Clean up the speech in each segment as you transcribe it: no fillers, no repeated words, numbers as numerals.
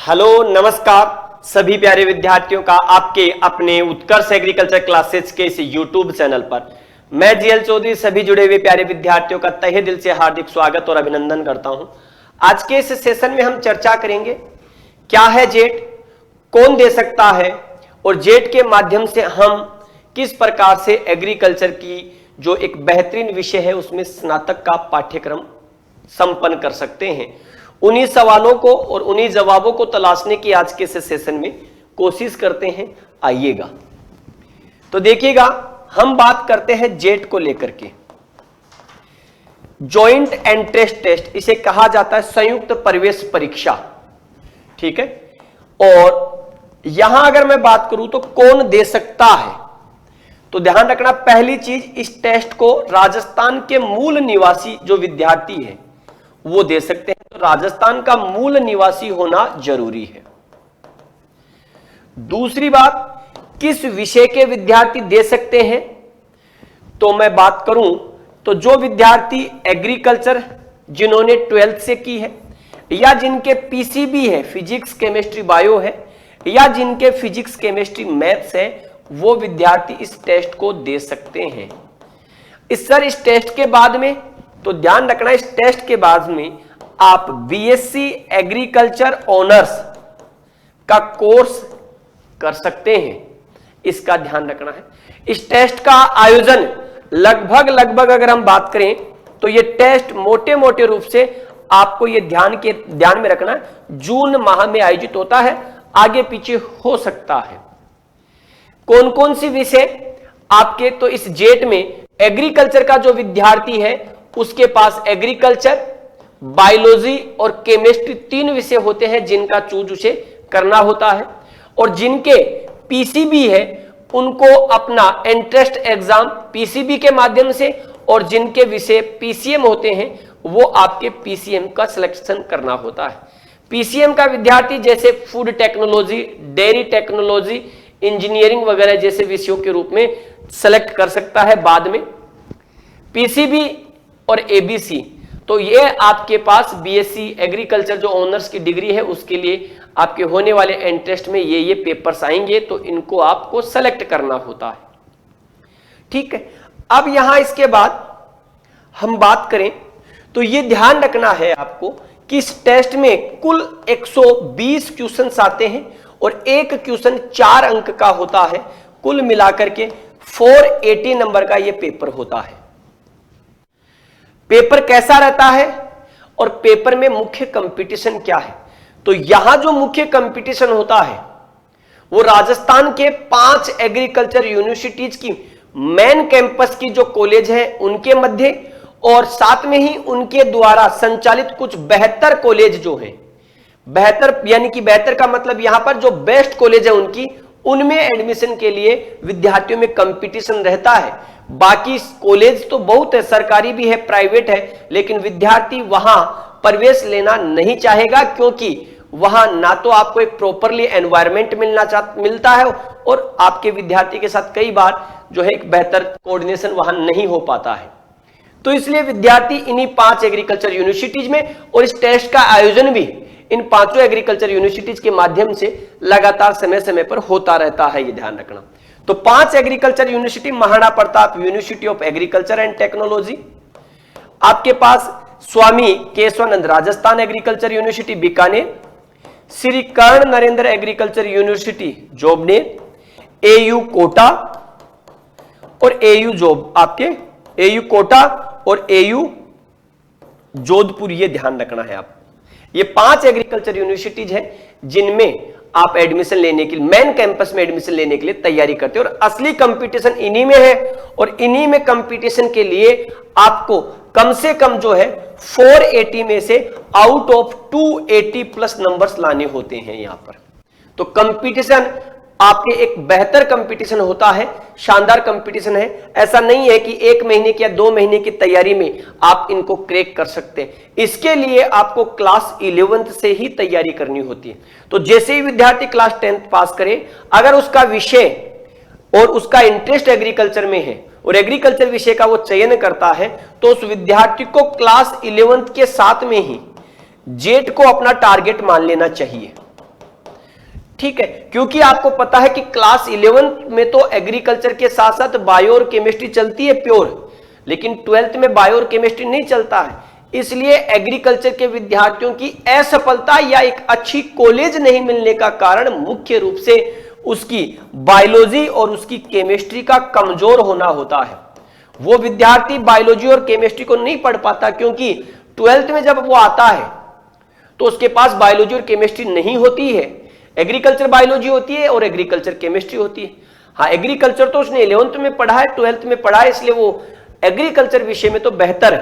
Hello नमस्कार सभी प्यारे विद्यार्थियों का आपके अपने उत्कर्ष एग्रीकल्चर क्लासेस के इस यूट्यूब चैनल पर मैं जीएल चौधरी सभी जुड़े हुए प्यारे विद्यार्थियों का तहे दिल से हार्दिक स्वागत और अभिनंदन करता हूं। आज के इस सेशन में हम चर्चा करेंगे क्या है जेट, कौन दे सकता है और जेट के माध्यम से हम किस प्रकार से एग्रीकल्चर की जो एक बेहतरीन विषय है उसमें स्नातक का पाठ्यक्रम संपन्न कर सकते हैं। उन्हीं सवालों को और उन्हीं जवाबों को तलाशने की आज के इस सेशन में कोशिश करते हैं। आइएगा तो देखिएगा, हम बात करते हैं जेट को लेकर के। जॉइंट एंट्रेंस टेस्ट इसे कहा जाता है, संयुक्त प्रवेश परीक्षा, ठीक है। और यहां अगर मैं बात करूं तो कौन दे सकता है, तो ध्यान रखना पहली चीज, इस टेस्ट को राजस्थान के मूल निवासी जो विद्यार्थी है वो दे सकते हैं। तो राजस्थान का मूल निवासी होना जरूरी है। दूसरी बात, किस विषय के विद्यार्थी दे सकते हैं, तो मैं बात करूं तो जो विद्यार्थी एग्रीकल्चर जिन्होंने 12th से की है या जिनके पीसीबी है, फिजिक्स केमिस्ट्री बायो है, या जिनके फिजिक्स केमिस्ट्री मैथ्स है, वो विद्यार्थी इस टेस्ट को दे सकते हैं। इस टेस्ट के बाद में तो ध्यान रखना, इस टेस्ट के बाद में आप बीएससी एग्रीकल्चर ऑनर्स का कोर्स कर सकते हैं, इसका ध्यान रखना है। इस टेस्ट का आयोजन लगभग अगर हम बात करें तो ये टेस्ट मोटे मोटे रूप से आपको ये ध्यान में रखना है, जून माह में आयोजित होता है, आगे पीछे हो सकता है। कौन कौन सी विषय आपके, तो इस जेट में एग्रीकल्चर का जो विद्यार्थी है उसके पास एग्रीकल्चर, बायोलॉजी और केमिस्ट्री 3 विषय होते हैं जिनका चूज उसे करना होता है। और जिनके पीसीबी है उनको अपना एंट्रेंस एग्जाम पीसीबी के माध्यम से, और जिनके विषय पीसीएम होते हैं वो आपके पीसीएम का सिलेक्शन करना होता है। पीसीएम का विद्यार्थी जैसे food technology, dairy technology, engineering वगैरह जैसे विषयों के रूप में सेलेक्ट कर सकता है बाद में। पीसीबी और एबीसी, तो ये आपके पास बीएससी एग्रीकल्चर जो ऑनर्स की डिग्री है उसके लिए आपके होने वाले एंट्रेंस में ये पेपर्स आएंगे, तो इनको आपको सेलेक्ट करना होता है, ठीक है। अब यहां इसके बाद हम बात करें तो ये ध्यान रखना है आपको कि इस टेस्ट में कुल 120 क्वेश्चंस आते हैं और एक क्वेश्चन 4 अंक का होता है। कुल मिलाकर के 480 नंबर का ये पेपर होता है। पेपर कैसा रहता है और पेपर में मुख्य कंपटीशन क्या है, तो यहां जो मुख्य कंपटीशन होता है वो राजस्थान के 5 एग्रीकल्चर यूनिवर्सिटीज की मेन कैंपस की जो कॉलेज है उनके मध्य, और साथ में ही उनके द्वारा संचालित कुछ बेहतर कॉलेज जो हैं, बेहतर यानी कि बेहतर का मतलब यहां पर जो बेस्ट कॉलेज है उनकी, उनमें एडमिशन के लिए विद्यार्थियों में कंपटीशन रहता है। बाकी कॉलेज तो बहुत है, सरकारी भी है, प्राइवेट है, लेकिन विद्यार्थी वहां प्रवेश लेना नहीं चाहेगा क्योंकि वहां ना तो आपको एक प्रॉपरली एनवायरनमेंट मिलता है और आपके विद्यार्थी के साथ कई बार जो है एक बेहतर कोऑर्डिनेशन वहां नहीं हो पाता है। तो इसलिए विद्यार्थी इन्हीं 5 एग्रीकल्चर यूनिवर्सिटीज में, और इस टेस्ट का आयोजन भी इन 5 एग्रीकल्चर यूनिवर्सिटीज के माध्यम से लगातार समय समय पर होता रहता है, ये ध्यान रखना। तो 5 agriculture university, Maharana Pratap university of agriculture and technology, आपके पास Swami Keshavanand Rajasthan agriculture university Bikaner, Shri Karan Narendra agriculture university Jobner, AU Kota और एयू जोब, आपके एयू कोटा और एयू जोधपुर, ये ध्यान रखना है आप। ये 5 एग्रीकल्चर यूनिवर्सिटीज हैं जिनमें आप एडमिशन लेने के लिए, मेन कैंपस में एडमिशन लेने के लिए तैयारी करते हैं, और असली कंपटीशन इन्हीं में है। और इन्हीं में कंपटीशन के लिए आपको कम से कम जो है 480 में से आउट ऑफ 280 प्लस नंबर्स लाने होते हैं यहां पर। तो कंपटीशन आपके एक बेहतर कंपटीशन होता है, शानदार कंपटीशन है। ऐसा नहीं है कि 1 महीने की या 2 महीने की तैयारी में आप इनको क्रैक कर सकते हैं। इसके लिए आपको क्लास 11th से ही तैयारी करनी होती है। तो जैसे ही विद्यार्थी क्लास 10th पास करे, अगर उसका विषय और उसका इंटरेस्ट एग्रीकल्चर में है और एग्रीकल्चर विषय का वो चयन करता है, तो उस विद्यार्थी को क्लास 11th के साथ में ही जेट को अपना टारगेट मान लेना चाहिए। ठीक है, क्योंकि आपको पता है कि क्लास 11 में तो एग्रीकल्चर के साथ साथ बायो और केमिस्ट्री चलती है प्योर, लेकिन 12th में बायो और केमिस्ट्री नहीं चलता है। इसलिए एग्रीकल्चर के विद्यार्थियों की असफलता या एक अच्छी कॉलेज नहीं मिलने का कारण मुख्य रूप से उसकी बायोलॉजी और उसकी केमिस्ट्री का कमजोर होना होता है। वो विद्यार्थी बायोलॉजी और केमिस्ट्री को नहीं पढ़ पाता क्योंकि 12th में जब वो आता है तो उसके पास बायोलॉजी और केमिस्ट्री नहीं होती है, एग्रीकल्चर बायोलॉजी होती है और एग्रीकल्चर केमिस्ट्री होती है। हाँ, एग्रीकल्चर तो उसने 11th में पढ़ा है, 12th में पढ़ा है, इसलिए वो एग्रीकल्चर विषय में तो बेहतर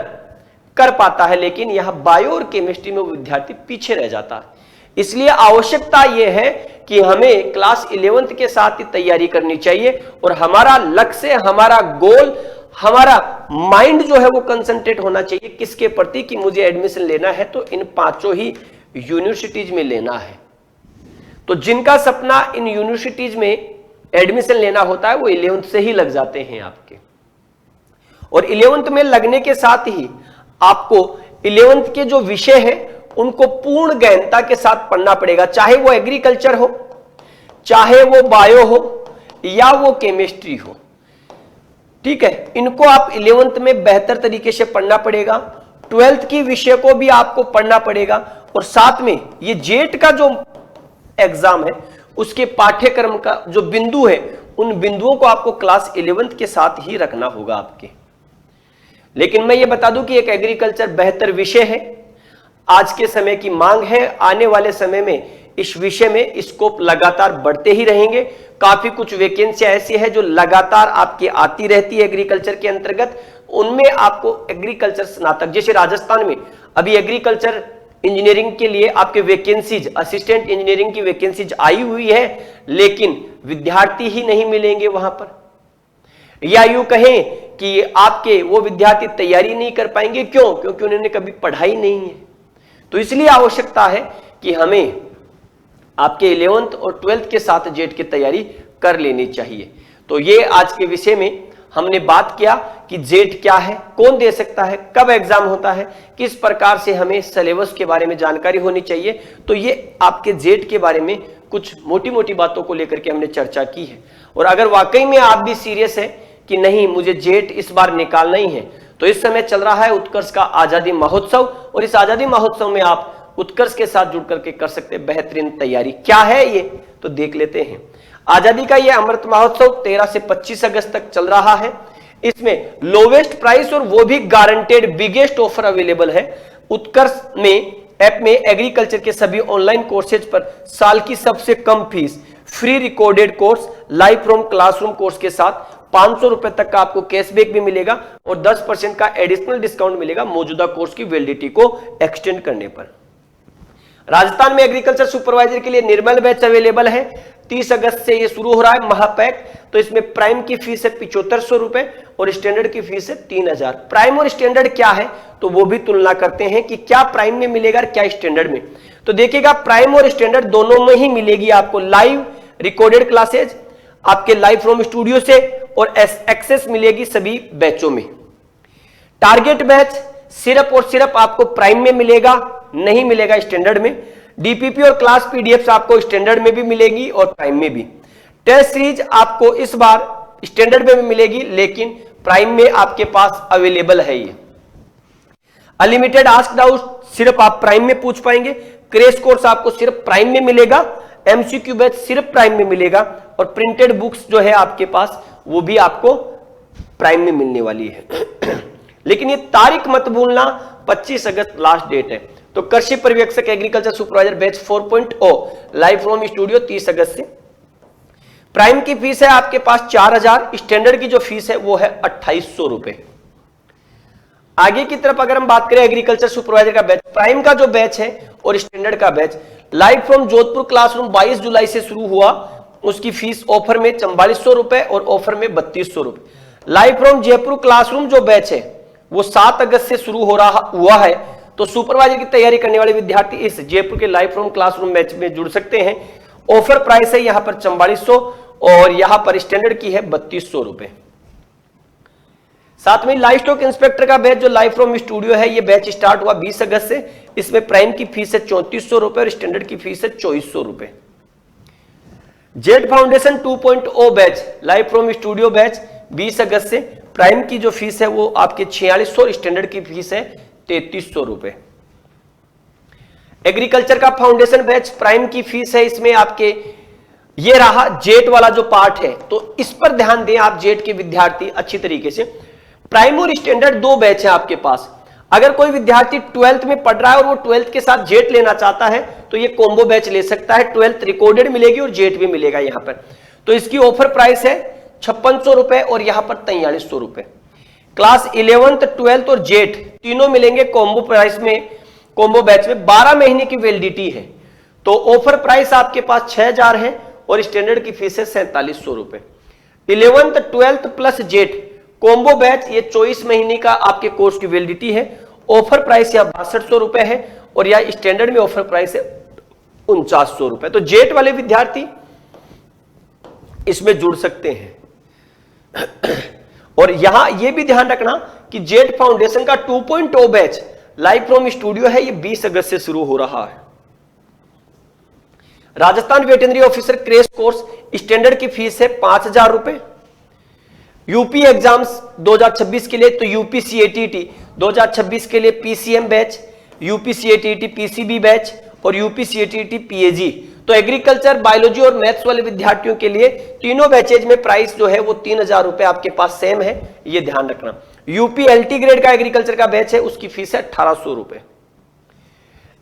कर पाता है, लेकिन यहां बायो और केमिस्ट्री में वो विद्यार्थी पीछे रह जाता है। इसलिए आवश्यकता यह है कि हमें क्लास 11th के साथ ही तैयारी करनी चाहिए और हमारा लक्ष्य, हमारा गोल, हमारा माइंड जो है वो कंसंट्रेट होना चाहिए किसके प्रति, कि मुझे एडमिशन लेना है तो इन 5 ही यूनिवर्सिटीज में लेना है। तो जिनका सपना इन यूनिवर्सिटीज में एडमिशन लेना होता है वो 11th से ही लग जाते हैं आपके, और 11th में लगने के साथ ही आपको 11th के जो विषय है उनको पूर्ण गहनता के साथ पढ़ना पड़ेगा, चाहे वो एग्रीकल्चर हो, चाहे वो बायो हो या वो केमिस्ट्री हो। ठीक है, इनको आप 11th में बेहतर तरीके से पढ़ना पड़ेगा, 12th की विषय को भी आपको पढ़ना पड़ेगा, और साथ में ये जेट का जो एग्जाम है उसके पाठ्यक्रम का जो बिंदु है उन बिंदुओं को आपको क्लास 11th के साथ ही रखना होगा आपके। लेकिन मैं ये बता दूं कि एक एग्रीकल्चर बेहतर विषय है, आज के समय की मांग है, आने वाले समय में इस विषय में स्कोप लगातार बढ़ते ही रहेंगे। काफी कुछ वैकेंसियां ऐसी है जो लगातार आपकी आती रहती है एग्रीकल्चर के अंतर्गत, उनमें आपको एग्रीकल्चर स्नातक, जैसे राजस्थान में अभी एग्रीकल्चर इंजीनियरिंग के लिए आपके वैकेंसीज, असिस्टेंट इंजीनियरिंग की वैकेंसीज आई हुई है, लेकिन विद्यार्थी ही नहीं मिलेंगे वहां पर, या यूं कहें कि आपके वो विद्यार्थी तैयारी नहीं कर पाएंगे। क्यों? क्योंकि उन्होंने कभी पढ़ाई नहीं है। तो इसलिए आवश्यकता है कि हमें आपके 11th और 12th के साथ जेट की तैयारी कर लेनी चाहिए। तो ये आज के विषय में हमने बात किया कि जेट क्या है, कौन दे सकता है, कब एग्जाम होता है, किस प्रकार से हमें सिलेबस के बारे में जानकारी होनी चाहिए। तो ये आपके जेट के बारे में कुछ मोटी मोटी बातों को लेकर के हमने चर्चा की है। और अगर वाकई में आप भी सीरियस है कि नहीं मुझे जेट इस बार निकालना ही है, तो इस समय चल रहा है उत्कर्ष का आजादी महोत्सव, और इस आजादी महोत्सव में आप उत्कर्ष के साथ जुड़ करके कर सकते हैं बेहतरीन तैयारी। क्या है ये, तो देख लेते हैं। आजादी का ये अमृत महोत्सव 13 से 25 अगस्त तक चल रहा है। इसमें लोवेस्ट प्राइस और वो भी गारंटेड बिगेस्ट ऑफर अवेलेबल है। उत्कर्ष में ऐप में एग्रीकल्चर के सभी ऑनलाइन कोर्सेज पर साल की सबसे कम fees, free recorded course, live from classroom course के साथ 500 रुपए तक का आपको कैशबैक भी मिलेगा और 10% का एडिशनल डिस्काउंट मिलेगा मौजूदा कोर्स की वैलिडिटी को एक्सटेंड करने पर। राजस्थान में एग्रीकल्चर सुपरवाइजर के लिए निर्मल बैच अवेलेबल है। 30 अगस्त से ये शुरू हो रहा है महापैक। तो इसमें प्राइम की फीस है 7500 रुपए और स्टैंडर्ड की फीस है 3000। प्राइम और स्टैंडर्ड क्या है, तो वो भी तुलना करते हैं कि क्या प्राइम में मिलेगा और क्या स्टैंडर्ड में। तो देखिएगा, प्राइम और स्टैंडर्ड दोनों में ही मिलेगी आपको लाइव रिकॉर्डेड क्लासेज आपके लाइव फ्रॉम स्टूडियो से, और एक्सेस मिलेगी सभी बैचों में। टारगेट बैच सिर्फ और सिर्फ आपको प्राइम में मिलेगा, नहीं मिलेगा स्टैंडर्ड में। डीपीपी और क्लास पीडीएफ आपको स्टैंडर्ड में भी मिलेगी और प्राइम में भी। टेस्ट सीरीज आपको इस बार स्टैंडर्ड में भी मिलेगी, लेकिन प्राइम में आपके पास अवेलेबल है ये। अनलिमिटेड आस्क डाउट सिर्फ आप प्राइम में पूछ पाएंगे। क्रैश कोर्स आपको सिर्फ प्राइम में मिलेगा। एमसीक्यू बैच सिर्फ प्राइम में मिलेगा, और प्रिंटेड बुक्स जो है आपके पास वो भी आपको प्राइम में मिलने वाली है। लेकिन ये तारीख मत भूलना, 25 अगस्त लास्ट डेट है। तो कृषि पर्यवेक्षक agriculture supervisor batch 4.0 live from studio 30 अगस्त से। प्राइम की फीस है आपके पास 4000, स्टैंडर्ड की जो फीस है वो है 2800 रुपए। आगे की तरफ अगर हम बात करें एग्रीकल्चर सुपरवाइजर का बैच, प्राइम का जो बैच है और स्टैंडर्ड का batch, live from Jodhpur classroom 22 जुलाई से शुरू हुआ। उसकी फीस ऑफर में 4400 रुपए और ऑफर में 3200 रुपए। लाइव फ्रॉम जयपुर क्लासरूम जो बैच है वो 7 अगस्त से शुरू हो रहा हुआ है। तो सुपरवाइजर की तैयारी करने वाले विद्यार्थी इस जयपुर के लाइव फ्रॉम क्लासरूम बैच में जुड़ सकते हैं। ऑफर प्राइस है यहां पर 4400 और यहां पर स्टैंडर्ड की है 3200 रुपए। साथ में लाइव स्टॉक इंस्पेक्टर का बैच जो लाइव फ्रॉम स्टूडियो है, ये बैच स्टार्ट हुआ 20 अगस्त से। इसमें प्राइम की फीस है 3400 रुपए और स्टैंडर्ड की फीस है 2400 रुपए। Jet foundation 2.0 batch live from studio batch 20 अगस्त से। प्राइम की जो फीस है वो आपके 4600, स्टैंडर्ड की फीस है 3300 रुपए। एग्रीकल्चर का फाउंडेशन बैच प्राइम की फीस है इसमें आपके, ये रहा जेट वाला जो पार्ट है, तो इस पर ध्यान दें आप जेट के विद्यार्थी अच्छी तरीके से। प्राइम और स्टैंडर्ड दो बैच है आपके पास। अगर कोई विद्यार्थी 12th में पढ़ रहा है और वो 12th के साथ जेट लेना चाहता है तो ये कॉम्बो बैच ले सकता है। 12th रिकॉर्डेड मिलेगी और जेट भी मिलेगा यहां पर। तो इसकी ऑफर प्राइस है 5600 रुपए और यहां पर 4300 रुपए। क्लास 11th 12th और जेट तीनों मिलेंगे कॉम्बो प्राइस में, कॉम्बो बैच में 12 महीने की वैलिडिटी है। तो ऑफर प्राइस आपके पास 6000 है और स्टैंडर्ड की फीस है 4700 रुपए। 11th 12th plus jet combo batch, ये 24 महीने का आपके कोर्स की वैलिडिटी है। ऑफर प्राइस यह 6200 रुपए है और यह स्टैंडर्ड में ऑफर प्राइस है 4900 रुपए। तो जेट वाले विद्यार्थी इसमें जुड़ सकते हैं। और यहां यह भी ध्यान रखना कि जेट फाउंडेशन का 2.0 बैच लाइव फ्रॉम स्टूडियो है, ये 20 अगस्त से शुरू हो रहा है। Rajasthan veterinary officer crash course standard की फीस है 5000 रुपए। यूपी एग्जाम्स 2026 के लिए तो यूपी सीएटीटी 2026 के लिए PCM batch, UP CATT PCB batch और यूपी सीएटीटी पीएजी। तो एग्रीकल्चर, बायोलॉजी और मैथ्स वाले विद्यार्थियों के लिए तीनों बैचेज में प्राइस जो है वो 3000 रुपए आपके पास सेम है, ये ध्यान रखना। यूपी एलटी ग्रेड का एग्रीकल्चर का बैच है, उसकी फीस है 1800 रुपए।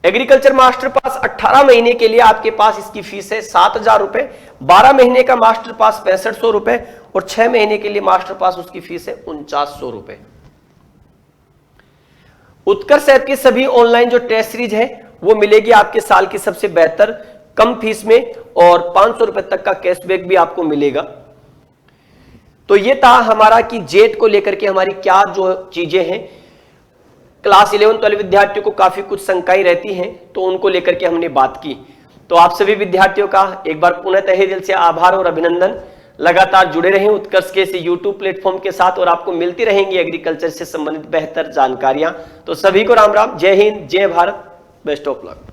एग्रीकल्चर मास्टर पास 18 महीने के लिए आपके पास इसकी फीस है 7000 रुपए। 12 महीने का मास्टर पास 6500 रुपए और 6 महीने के लिए मास्टर पास उसकी फीस है 4900 रुपए। उत्कर्ष ऐप की सभी ऑनलाइन जो टेस्ट सीरीज है वो मिलेगी आपके साल की सबसे बेहतर कम फीस में और 500 रुपए तक का कैशबैक भी आपको मिलेगा। तो ये था हमारा कि जेट को लेकर के हमारी क्या जो चीजें हैं। क्लास 11 वाले विद्यार्थियों को काफी कुछ शंकाएं रहती हैं, तो उनको लेकर के हमने बात की। तो आप सभी विद्यार्थियों का एक बार पुनः तहे दिल से आभार और अभिनंदन। लगातार जुड़े रहें उत्कर्ष के इस यूट्यूब प्लेटफॉर्म के साथ और आपको मिलती रहेंगी एग्रीकल्चर से संबंधित बेहतर जानकारियां। तो सभी को राम राम, जय हिंद, जय भारत, बेस्ट ऑफ लक।